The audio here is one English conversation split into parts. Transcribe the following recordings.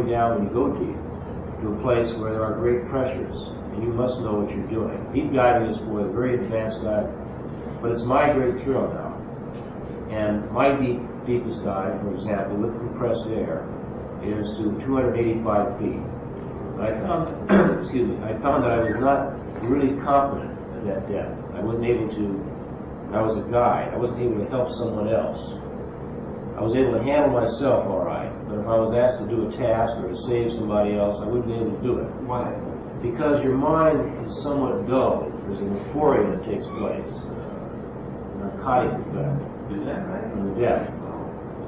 going down when you go deep to a place where there are great pressures, and you must know what you're doing. Deep diving is for the very advanced dive, but it's my great thrill now. And my deepest dive, for example, with compressed air, is to 285 feet. I found, excuse me, I found that I was not really confident at that depth. I wasn't able to, I was a guide, I wasn't able to help someone else. I was able to handle myself all right, but if I was asked to do a task or to save somebody else, I wouldn't be able to do it. Why? Because your mind is somewhat dull. There's an euphoria that takes place, a narcotic effect. Is that right? From the depth,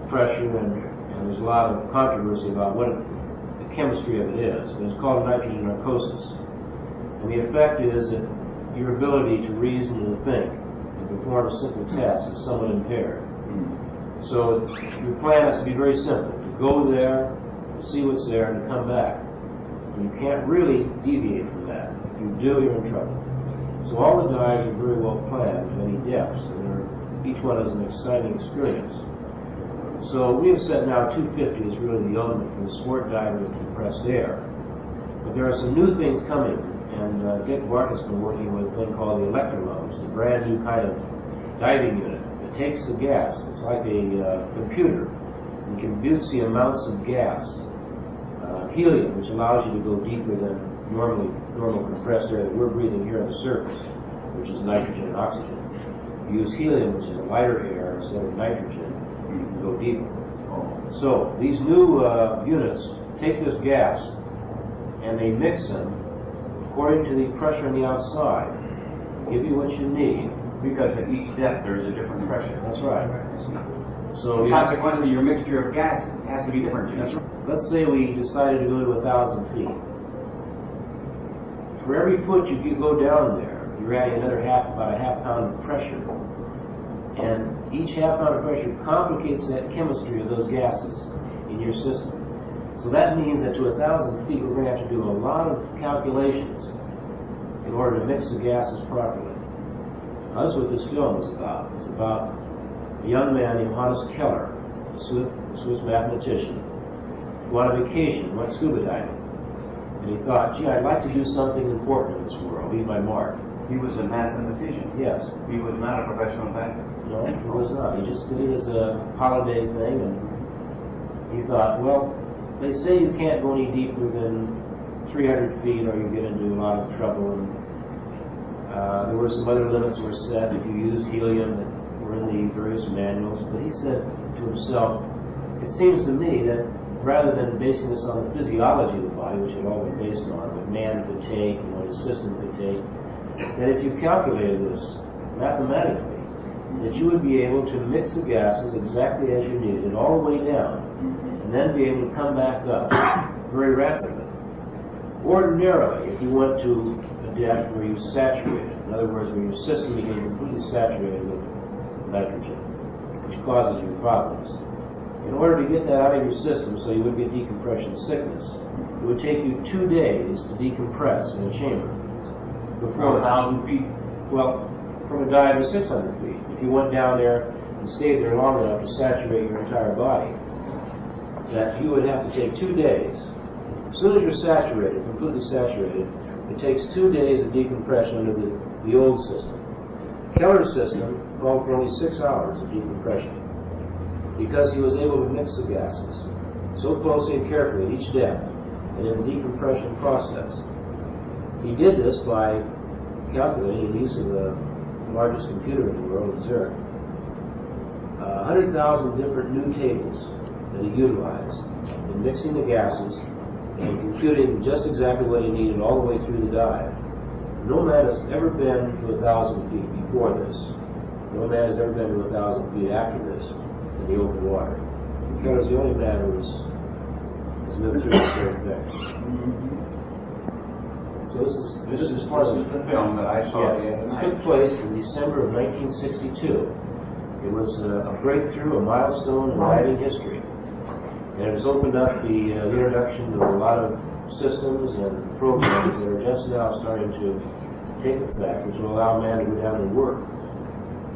pressure, and there's a lot of controversy about what the chemistry of it is. But it's called nitrogen narcosis. And the effect is that your ability to reason and to think and perform a simple task is somewhat impaired. So your plan has to be very simple: to go there, to see what's there, and to come back. And you can't really deviate from that. If you do, you're in trouble. So all the dives are very well planned to any depths, and each one is an exciting experience. So we have set now 250 is really the ultimate for the sport diver with compressed air. But there are some new things coming, and Dick Bartlet's been working with a thing called the electrolungs, the brand new kind of diving unit that takes the gas. It's like a computer, and computes the amounts of gas, helium, which allows you to go deeper than normal compressed air that we're breathing here on the surface, which is nitrogen and oxygen. You use helium, which is a lighter air, instead of nitrogen, you can go deeper. So these new units take this gas and they mix them according to the pressure on the outside, give you what you need. Because at each depth there's a different pressure. That's right. So consequently, your mixture of gas has to be different. That's right. Let's say we decided to go to 1,000 feet. For every foot you go down there, you're adding another about a half pound of pressure. And each half pound of pressure complicates that chemistry of those gases in your system. So that means that to 1,000 feet, we're going to have to do a lot of calculations in order to mix the gases properly. Now, that's what this film is about. It's about a young man named Keller, a Swiss mathematician, who on a vacation went scuba diving. And he thought, gee, I'd like to do something important in this world, leave my mark. He was a mathematician? Yes. He was not a professional diver? No, he was not. He just did it as a holiday thing, and he thought, well, they say you can't go any deeper than 300 feet or you get into a lot of trouble. And there were some other limits that were set if you used helium that were in the various manuals. But he said to himself, it seems to me that rather than basing this on the physiology of the body, which it all been based on, what man could take and what his system could take, that if you calculated this mathematically, that you would be able to mix the gases exactly as you needed, all the way down, and then be able to come back up very rapidly. Ordinarily, if you went to a depth where you saturated, in other words, where your system became completely saturated with nitrogen, which causes you problems, in order to get that out of your system so you wouldn't get decompression sickness, it would take you 2 days to decompress in a chamber. Before 1,000 feet? Well, from a dive of 600 feet. If you went down there and stayed there long enough to saturate your entire body, that you would have to take 2 days. As soon as you're saturated, completely saturated, it takes 2 days of decompression under the old system. Keller's system called for only 6 hours of decompression because he was able to mix the gases so closely and carefully at each depth and in the decompression process. He did this by calculating the use of the largest computer in the world, Zurich. 100,000 different new tables that he utilized in mixing the gases and computing just exactly what he needed all the way through the dive. No man has ever been to 1,000 feet before this. No man has ever been to 1,000 feet after this in the open water. Keller's the only man who has lived through this very thing. So this is part of the film that I saw. Yes, it took place in December of 1962. It was a breakthrough, a milestone in diving history. And it has opened up the introduction to a lot of systems and programs that are just now starting to take effect, which will allow man to go down and work.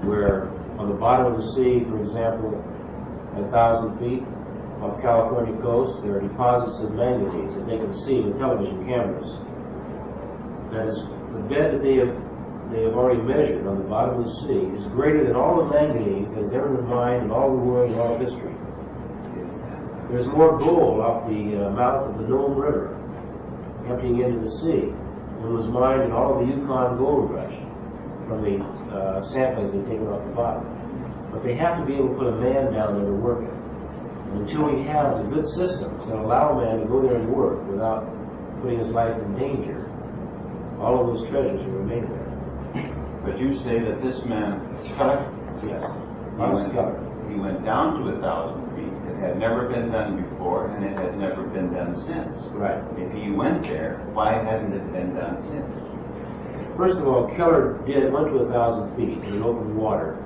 Where on the bottom of the sea, for example, at 1,000 feet, off California coast. There are deposits of manganese that they can see with television cameras. That is, the bed that they have already measured on the bottom of the sea is greater than all the manganese that has ever been mined in all the world in all of history. There's more gold off the mouth of the NAUI River emptying into the sea than was mined in all of the Yukon gold rush from the samplings they've taken off the bottom. But they have to be able to put a man down there to work it. And until we have the good systems that allow a man to go there and work without putting his life in danger, all of those treasures will remain there. But you say that this man, Keller? Yes. He went down to 1,000 feet. It had never been done before, and it has never been done since. Right. If he went there, why hasn't it been done since? First of all, Keller went to 1,000 feet in open water,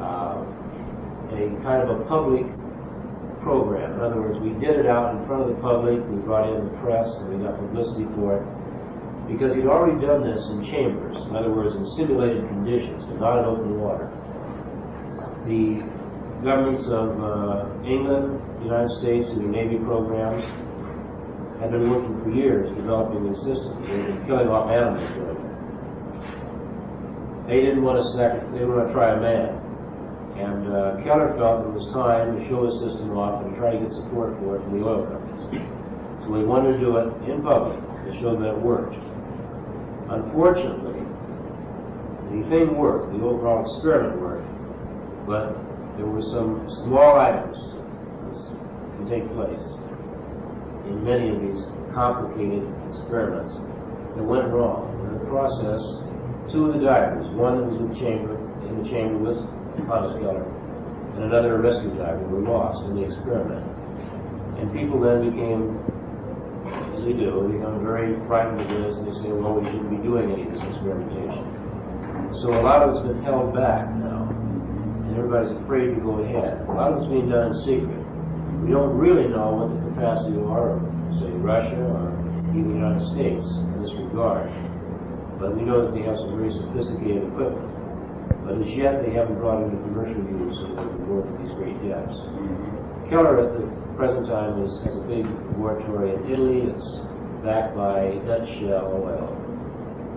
a kind of a public program. In other words, we did it out in front of the public, we brought in the press, and we got publicity for it, because he'd already done this in chambers, in other words, in simulated conditions, but not in open water. The governments of England, the United States, through their Navy programs, had been working for years developing these systems. They've been killing off animals doing it. They didn't want to they didn't want to try a man. And Keller felt it was time to show his system off and try to get support for it from the oil companies. So he wanted to do it in public to show that it worked. Unfortunately, the thing worked, the overall experiment worked, but there were some small items that can take place in many of these complicated experiments that went wrong. In the process, two of the divers, one that was in the chamber with Thomas Keller, and another rescue diver, were lost in the experiment. And people then became, as they do, they become very frightened of this, and they say, well, we shouldn't be doing any of this experimentation. So a lot of it's been held back now, and everybody's afraid to go ahead. A lot of it's being done in secret. We don't really know what the capacity are of, say, Russia or even the United States in this regard. But we know that they have some very sophisticated equipment. But as yet, they haven't brought it into commercial use so they can work at these great depths. Keller, at the present time, has a big laboratory in Italy. It's backed by Dutch oil.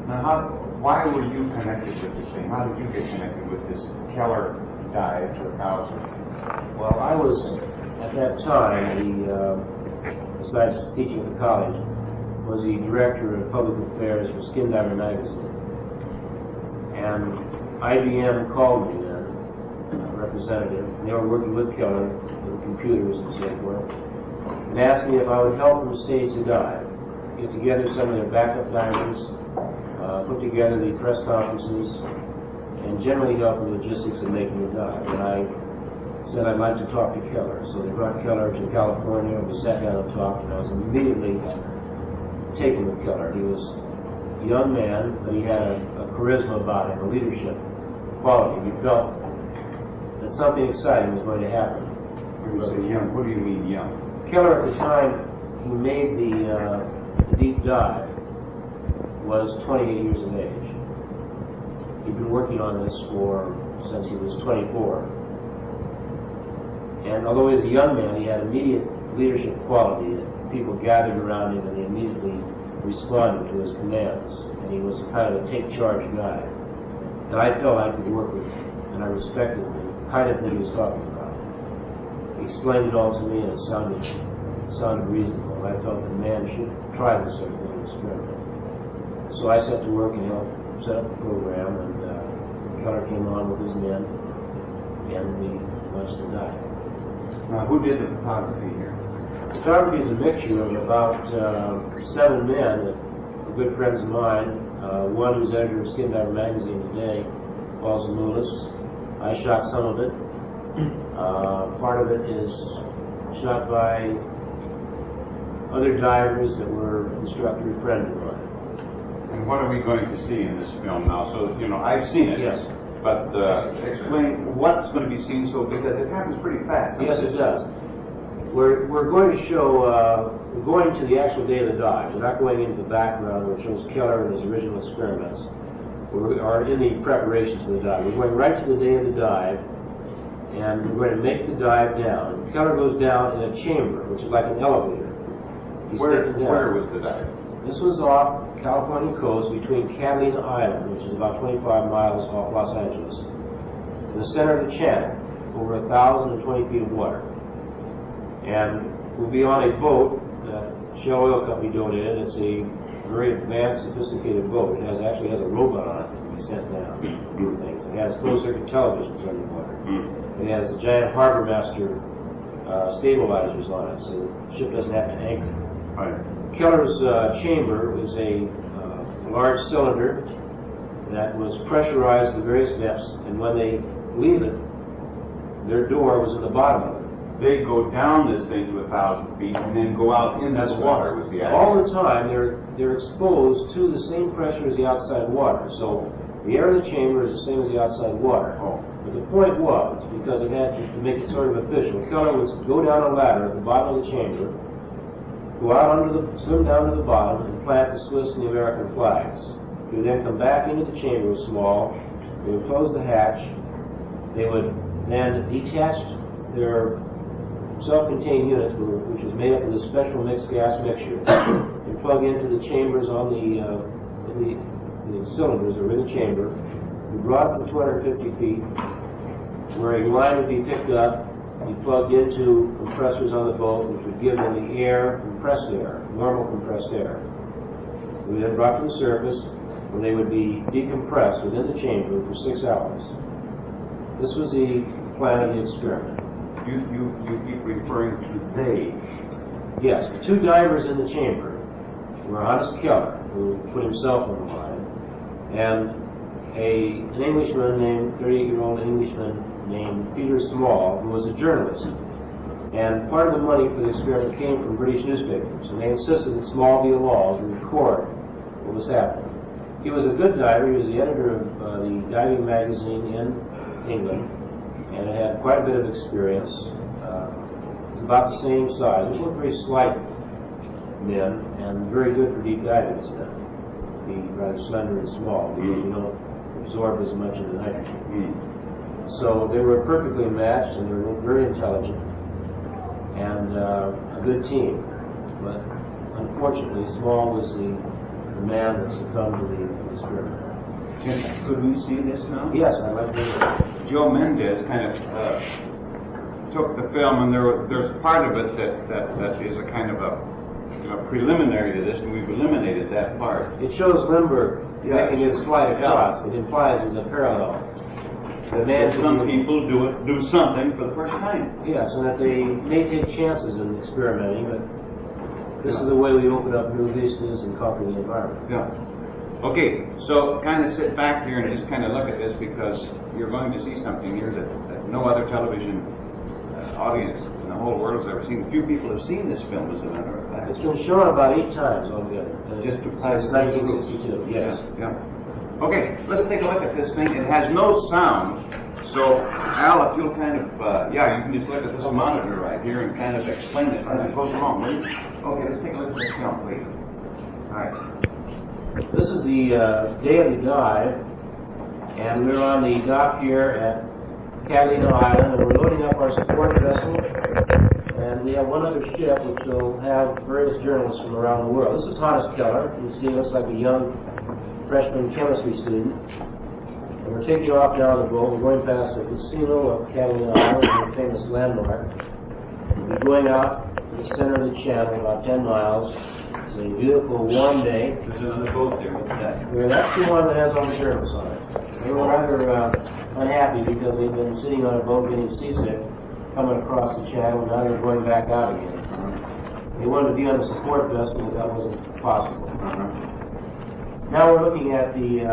Now, why were you connected with this thing? How did you get connected with this Keller Dive to 1,000? Well, I was, at that time, besides teaching at the college, was the director of public affairs for Skin Diver magazine. And IBM called me then, a representative. They were working with Keller, with computers and so forth, and asked me if I would help them stage the dive, get together some of their backup divers, put together the press conferences, and generally help with logistics of making the dive. And I said I'd like to talk to Keller. So they brought Keller to California, we sat down and talked, and I was immediately taken with Keller. He was a young man, but he had a charisma about him, a leadership quality. We felt that something exciting was going to happen. When you say young, what do you mean young? Keller, at the time he made the deep dive, was 28 years of age. He'd been working on this since he was 24. And although he was a young man, he had immediate leadership quality that people gathered around him and they immediately responded to his commands. And he was kind of a take-charge guy. And I felt I could work with him, and I respected the kind of thing he was talking about. He explained it all to me, and it sounded reasonable. And I felt that man should try this sort of thing, experiment. So I set to work and helped set up the program, and Keller came on with his men, and we launched the dive. Now, who did the photography here? Photography is a mixture of about 7 men that are good friends of mine. One who's editor of Skin Diver magazine today, Paul Zamoulis. I shot some of it. Part of it is shot by other divers that were instructor and friend of mine. And what are we going to see in this film now? So, you know, I've seen it. Yes. But explain what's going to be seen, so because it happens pretty fast. Yes, it does. We're going to show, we're going to the actual day of the dive. We're not going into the background where it shows Keller and his original experiments. We are in the preparations for the dive. We're going right to the day of the dive, and we're going to make the dive down Keller goes down in a chamber, which is like an elevator. He's taken down. Where was the dive? This was off California coast between Catalina Island, which is about 25 miles off Los Angeles, in the center of the channel, over 1,020 feet of water. And we'll be on a boat that Shell Oil Company donated. It's a very advanced, sophisticated boat. It actually has a robot on it that can be sent down to do things. It has closed-circuit televisions underwater. It has giant harbor master stabilizers on it, so the ship doesn't have to anchor. Right. Keller's chamber was a large cylinder that was pressurized to various depths, and when they leave it, their door was in the bottom of it. They go down this thing to 1,000 feet and then go out in this water was the idea. All the time, they're exposed to the same pressure as the outside water. So the air of the chamber is the same as the outside water. Oh. But the point was, because it had to make it sort of official, Keller would go down a ladder at the bottom of the chamber, go out swim down to the bottom, and plant the Swiss and the American flags. He would then come back into the chamber small. They would close the hatch. They would then detach their self-contained units, which was made up of this special mixed gas mixture, and plug into the chambers on the cylinders that are in the chamber. We brought it to 250 feet, where a line would be picked up, be plugged into compressors on the boat, which would give them the air, compressed air, normal compressed air. We then brought to the surface, where they would be decompressed within the chamber for 6 hours. This was the plan of the experiment. You keep referring to they. Yes, the two divers in the chamber were Honest Keller, who put himself on the line, and an Englishman named, 38-year-old Englishman named Peter Small, who was a journalist. And part of the money for the experiment came from British newspapers, and they insisted that Small be along to record what was happening. He was a good diver. He was the editor of the diving magazine in England, and had quite a bit of experience. About the same size. They were very slight men, and very good for deep diving stuff. Be rather slender and small, because you don't absorb as much of the nitrogen. So they were perfectly matched, and they were both very intelligent, and a good team. But unfortunately, Small was the man that succumbed to the experiment. Could we see this now? Yes, I'd like to do that. Joe Mendez kind of took the film, and there's part of it that is a kind of a preliminary to this, and we've eliminated that part. It shows Lindbergh making his flight across. Yeah. It implies there's a parallel. The man Some people do something for the first time. Yes, and that they may take chances in experimenting, but this is the way we open up new vistas and conquer the environment. Yeah. Okay, so kind of sit back here and just kind of look at this, because you're going to see something here that no other television audience in the whole world has ever seen. Few people have seen this film, as a matter of fact. It's been shown about 8 times altogether. Just to since 1962. Yes. Yeah. Okay, let's take a look at this thing. It has no sound, so Al, if you'll kind of, you can just look at this monitor right here and kind of explain it as it goes along, will you? Okay, let's take a look at this film, please. All right. This is the day of the dive, and we're on the dock here at Catalina Island, and we're loading up our support vessel, and we have one other ship which will have various journalists from around the world. This is Honest Keller. You see, he looks like a young freshman chemistry student. And we're taking off now on the boat. We're going past the casino of Catalina Island, a famous landmark. We're going out to the center of the channel, about 10 miles. It's a beautiful, warm day. There's another boat there. What's that? That's the one that has all the journalists on it. They were rather unhappy because they've been sitting on a boat getting seasick, coming across the channel, and now they're going back out again. They wanted to be on the support vessel, but that wasn't possible. Now we're looking at the